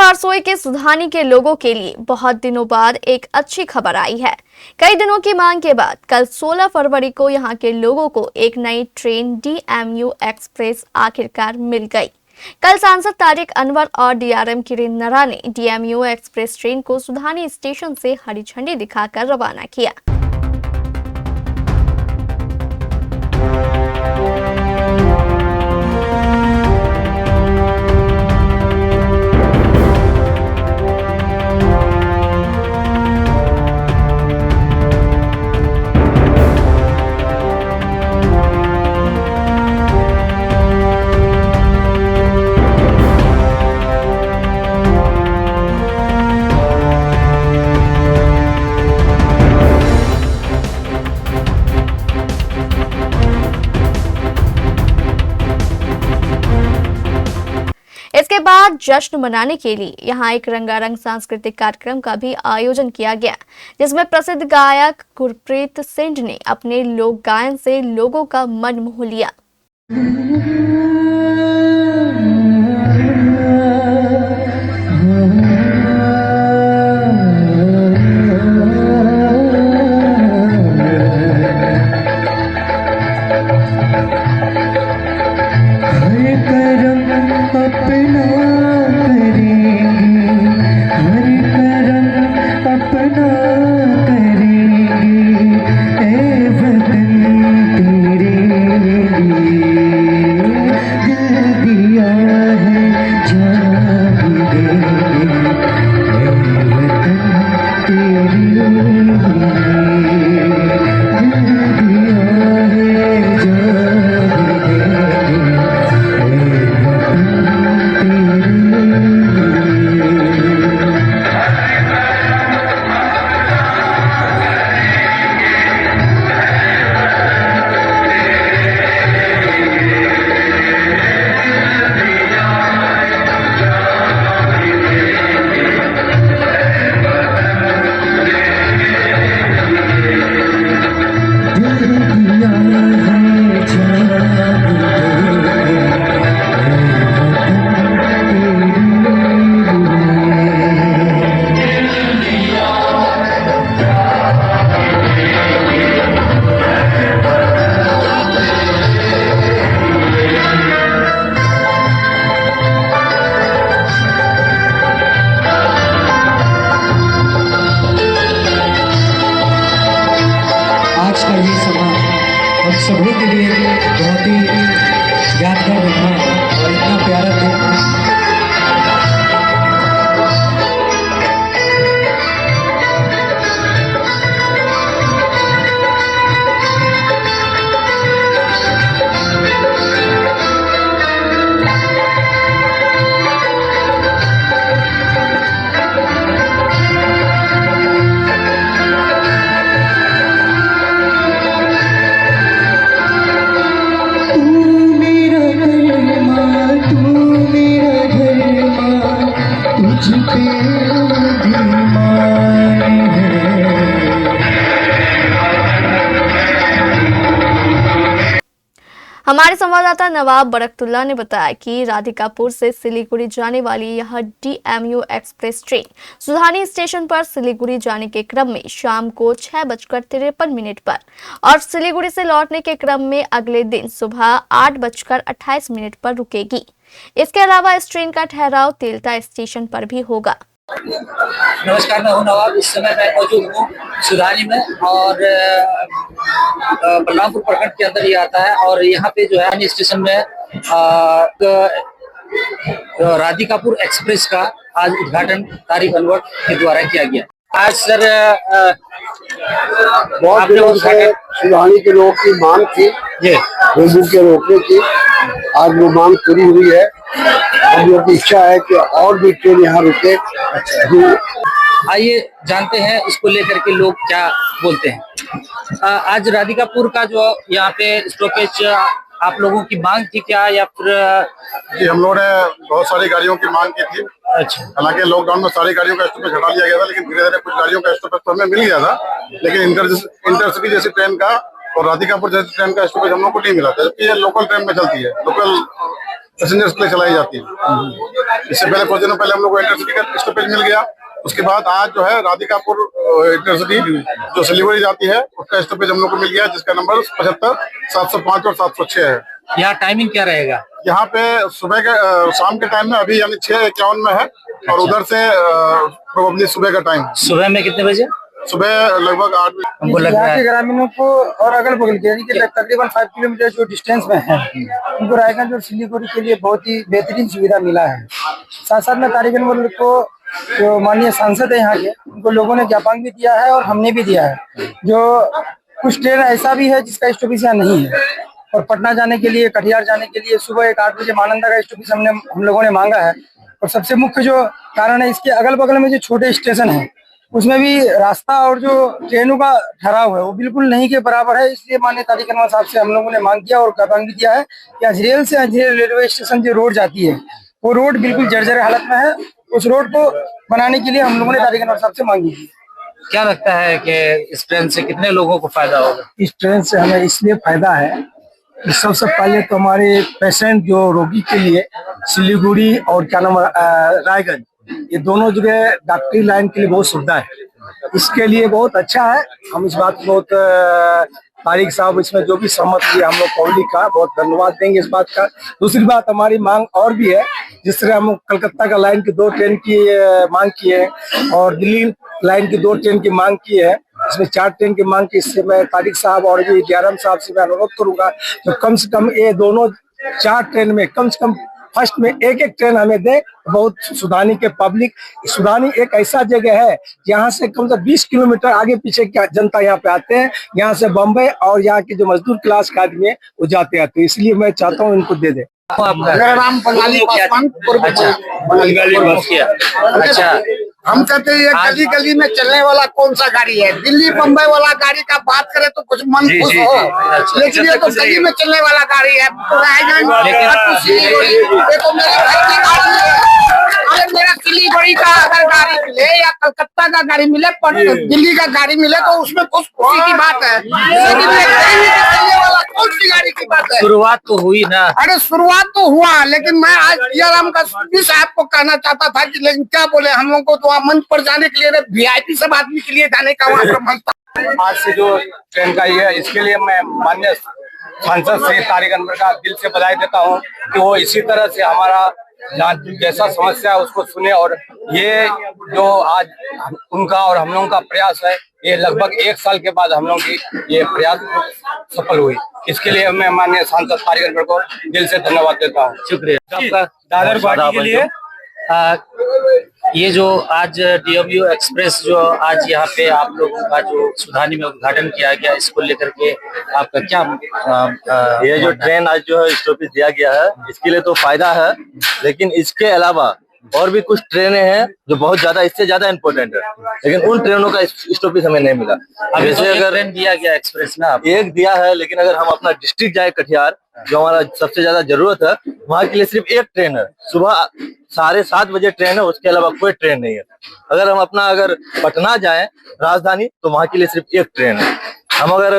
हरसोई के सुधानी के लोगों के लिए बहुत दिनों बाद एक अच्छी खबर आई है। कई दिनों की मांग के बाद कल 16 फरवरी को यहां के लोगों को एक नई ट्रेन DMU एक्सप्रेस आखिरकार मिल गई। कल सांसद तारिक अनवर और DRM किरण नरा ने DMU एक्सप्रेस ट्रेन को सुधानी स्टेशन से हरी झंडी दिखाकर रवाना किया। इसके बाद जश्न मनाने के लिए यहां एक रंगारंग सांस्कृतिक कार्यक्रम का भी आयोजन किया गया, जिसमें प्रसिद्ध गायक गुरप्रीत सिंह ने अपने लोक गायन से लोगों का मन मोह लिया। आज का ये समा हम सभी के लिए बहुत ही यादगार रहा और इतना प्यारा दिन। हमारे संवाददाता नवाब बरकतुल्ला ने बताया कि राधिकापुर से सिलीगुड़ी जाने वाली यह DMU express train Sudhani station पर सिलीगुड़ी जाने के क्रम में शाम को 6:53 पर और सिलीगुड़ी से लौटने के क्रम में अगले दिन सुबह 8:28 पर रुकेगी। इसके अलावा इस ट्रेन का ठहराव तेलता स्टेशन पर भी होगा। नमस्कार, मैं हूं नवाब। इस समय मैं मौजूद हूं सुधानी में और बलरामपुर प्रखंड के अंदर ये आता है और यहाँ पे जो है स्टेशन में राधिकापुर एक्सप्रेस का आज उद्घाटन तारिक अनवर के द्वारा किया गया। आज सर बहुत दिनों से सुधानी के लोगों की मांग थी रेलवे के रोकने की, आज वो मांग पूरी हुई है। हम लोग की इच्छा है कि और भी ट्रेन यहाँ रुके। आइए जानते हैं इसको लेकर के लोग क्या बोलते हैं। आज राधिकापुर का जो यहाँ पे स्टॉपेज आप लोगों की मांग थी क्या, या फिर जी हम लोगों ने बहुत सारी गाड़ियों की मांग की थी। अच्छा, हालांकि लॉकडाउन में सारी गाड़ियों का स्टॉपेज हटा लिया गया था, लेकिन धीरे धीरे कुछ गाड़ियों का स्टॉपेज तो हमें मिल गया था, लेकिन इंटरसिटी जैसी ट्रेन का और राधिकापुर जैसी ट्रेन का स्टॉपेज हम लोग को नहीं मिला था, जबकि ये लोकल ट्रेन में चलती है, लोकल पैसेंजर्स के लिए चलाई जाती है। इससे पहले कुछ दिनों पहले हम लोग को इंटरसिटी का स्टॉपेज मिल गया। उसके बाद आज जो है राधिकापुर इंटरसिटी जो सिलीगुड़ी जाती है उसका स्टॉपेज हम लोग को मिल गया, जिसका नंबर 75, 705 और 706 है। यहाँ टाइमिंग क्या रहेगा? यहाँ पे सुबह के शाम के टाइम में अभी यानी 6:51 में है, और उधर से प्रोबेबली सुबह का टाइम। सुबह में कितने बजे? सुबह लगभग 8 बजे। हमको लग रहा यहाँ के है ग्रामीणों को और अगल बगल के यानी कि तकरीबन 5 किलोमीटर जो डिस्टेंस में है, उनको रायगंज और सिलीगुड़ी के लिए बहुत ही बेहतरीन सुविधा मिला है। साथ साथ में तारिकनवर को जो माननीय सांसद है यहाँ के, उनको लोगों ने ज्ञापन भी दिया है और हमने भी दिया है। जो कुछ ट्रेन ऐसा भी है जिसका स्टॉपेज यहाँ नहीं है, और पटना जाने के लिए, कटिहार जाने के लिए सुबह 8 बजे मानंदा का स्टॉपेज हम लोगों ने मांगा है। और सबसे मुख्य जो कारण है, इसके अगल बगल में जो छोटे स्टेशन है उसमें भी रास्ता और जो ट्रेनों का ठहराव है वो बिल्कुल नहीं के बराबर है। इसलिए माननीय तारिकनवर साहब से हम लोगों ने मांग किया और ज्ञापन भी दिया है कि अजरेल से अजरेल रेलवे स्टेशन जो रोड जाती है वो रोड बिल्कुल जर्जर हालत में है। उस रोड को बनाने के लिए हम लोगों ने तारिकनवर साहब से मांगी थी। क्या लगता है कि इस ट्रेन से कितने लोगों को फायदा होगा? इस ट्रेन से हमें इसलिए फायदा है कि सबसे पहले तो हमारे पेशेंट जो रोगी के लिए सिलीगुड़ी और क्या नाम रायगंज, ये दोनों जगह डॉक्टरी लाइन के लिए बहुत सुविधा है। इसके लिए बहुत अच्छा है। हम इस बात को बहुत तारिक साहब इसमें जो भी सहमत हुए हम लोग पब्लिक का बहुत धन्यवाद देंगे इस बात का। दूसरी बात, हमारी मांग और भी है, जिस तरह हम कलकत्ता का लाइन की 2 ट्रेन की मांग की है और दिल्ली लाइन की 2 ट्रेन की मांग की है, इसमें 4 ट्रेन की मांग की। इससे मैं तारिक साहब और भी DRM साहब से मैं अनुरोध करूंगा तो कम से कम ये दोनों 4 ट्रेन में कम से कम फर्स्ट में एक ट्रेन हमें दे। बहुत सुधानी के पब्लिक, सुधानी एक ऐसा जगह है जहाँ से कम से 20 किलोमीटर आगे पीछे क्या जनता यहाँ पे आते हैं। यहाँ से बम्बई और यहाँ के जो मजदूर क्लास का आदमी है वो जाते आते हैं, इसलिए मैं चाहता हूँ इनको दे दे। मेरा नाम बंगाली पासवान। अच्छा, अच्छा। हम कहते हैं ये गली गली में चलने वाला कौन सा गाड़ी है? दिल्ली बम्बई वाला गाड़ी का बात करें तो कुछ मन खुश हो, लेकिन ये तो गली में चलने वाला गाड़ी है। ये तो मेरे घर की गाड़ी है। अरे मेरा सिलीगुड़ी का अगर गाड़ी मिले या कलकत्ता का गाड़ी मिले, पर दिल्ली का गाड़ी मिले तो उसमें कुछ खुशी की बात है, लेकिन चलने वाला कौन सी गाड़ी की बात है? शुरुआत तो हुई ना। अरे शुरुआत तो हुआ, लेकिन मैं आज DRM का भी साहब को कहना चाहता था कि लेकिन क्या बोले, हम लोग को तो वहाँ मंच पर जाने के लिए VIP सब आदमी के लिए जाने का वहाँ पर मंच था। आज से जो ट्रेन का ये है, इसके लिए मैं माननीय सांसद से तारिकनवर का दिल से बधाई देता हूँ कि वो इसी तरह से हमारा जैसा समस्या है उसको सुने। और ये जो आज उनका और हम लोगों का प्रयास है, ये लगभग 1 साल के बाद हम लोगों की ये प्रयास सफल हुई। इसके लिए मैं माननीय सांसद तारिकनवर को दिल से धन्यवाद देता हूँ। शुक्रिया आपका। दादर पार्टी के लिए ये जो आज DMU एक्सप्रेस जो आज यहाँ पे आप लोगों का जो सुधानी में उद्घाटन किया गया, इसको लेकर के आपका क्या ये जो ट्रेन आज जो है स्टॉपेज दिया गया है, इसके लिए तो फायदा है, लेकिन इसके अलावा और भी कुछ ट्रेनें हैं जो बहुत ज्यादा इससे ज्यादा इम्पोर्टेंट है, लेकिन उन ट्रेनों का स्टॉपेज हमें नहीं मिला। अभी जैसे तो अगर ट्रेन दिया गया एक्सप्रेस ना, एक दिया है, लेकिन अगर हम अपना डिस्ट्रिक्ट जाए कटिहार, जो हमारा सबसे ज्यादा जरूरत है, वहाँ के लिए सिर्फ 1 ट्रेन है। सुबह 7:30 बजे ट्रेन है, उसके अलावा कोई ट्रेन नहीं है। अगर हम अगर पटना जाए राजधानी, तो वहाँ के लिए सिर्फ 1 ट्रेन है। हम अगर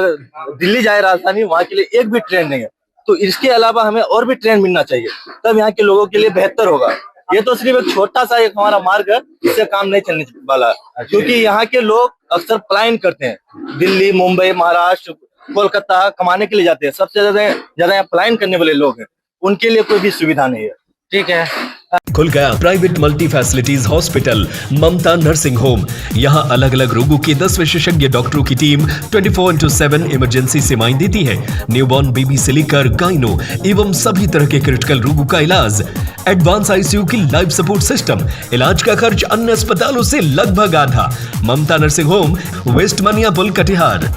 दिल्ली जाए राजधानी, वहाँ के लिए 1 भी ट्रेन नहीं है। तो इसके अलावा हमें और भी ट्रेन मिलना चाहिए, तब यहाँ के लोगों के लिए बेहतर होगा। ये तो सिर्फ एक छोटा सा एक हमारा मार्ग है, इससे काम नहीं चलने वाला, क्योंकि यहाँ के लोग अक्सर पलायन करते हैं। दिल्ली, मुंबई, महाराष्ट्र, कोलकाता कमाने के लिए जाते हैं। सबसे ज्यादा यहाँ पलायन करने वाले लोग हैं, उनके लिए कोई भी सुविधा नहीं है। ठीक है। खुल गया प्राइवेट मल्टी फैसिलिटीज हॉस्पिटल ममता नर्सिंग होम। यहाँ अलग अलग रोगों के 10 विशेषज्ञ डॉक्टरों की टीम 24/7 इमरजेंसी सेवाएं देती है। न्यूबॉर्न बेबी से लेकर गाइनो एवं सभी तरह के क्रिटिकल रोगों का इलाज। एडवांस ICU की लाइफ सपोर्ट सिस्टम। इलाज का खर्च अन्य अस्पतालों से लगभग आधा। ममता नर्सिंग होम, वेस्ट मनिया पुल, कटिहार।